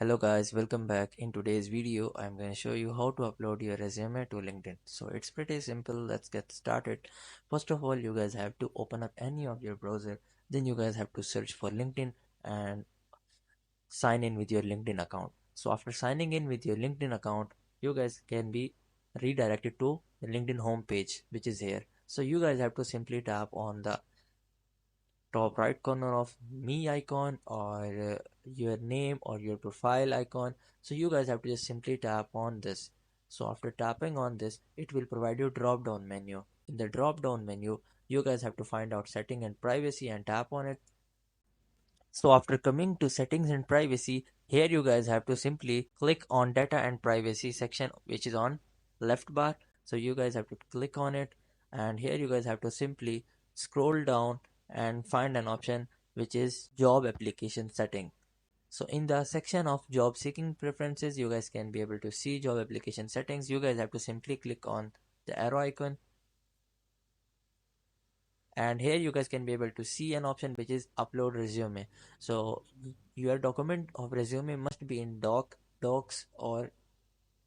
Hello guys, welcome back. In today's video, I'm going to show you how to upload your resume to LinkedIn. So it's pretty simple. Let's get started. First of all, you guys have to open up any of your browser. Then you guys have to search for LinkedIn and sign in with your LinkedIn account. So after signing in with your LinkedIn account, you guys can be redirected to the LinkedIn homepage, which is here. So you guys have to simply tap on the top right corner of me icon or your name or your profile icon. So you guys have to just simply tap on this. So after tapping on this, it will provide you drop down menu. In the drop down menu, you guys have to find out setting and privacy and tap on it. So after coming to settings and privacy, here you guys have to simply click on data and privacy section, which is on left bar. So you guys have to click on it, and here you guys have to simply scroll down and find an option which is job application setting. So in the section of job seeking preferences, you guys can be able to see job application settings. You guys have to simply click on the arrow icon, and here you guys can be able to see an option which is upload resume. So your document of resume must be in docs or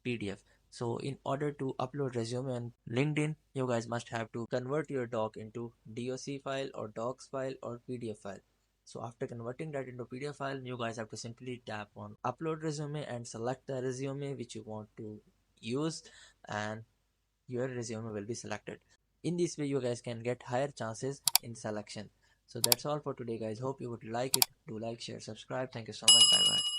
PDF. So in order to upload resume on LinkedIn, you guys must have to convert your doc into doc file or docs file or PDF file. So after converting that into PDF file, you guys have to simply tap on upload resume and select the resume which you want to use, and your resume will be selected. In this way, you guys can get higher chances in selection. So that's all for today, guys. Hope you would like it. Do like, share, subscribe. Thank you so much. Bye bye.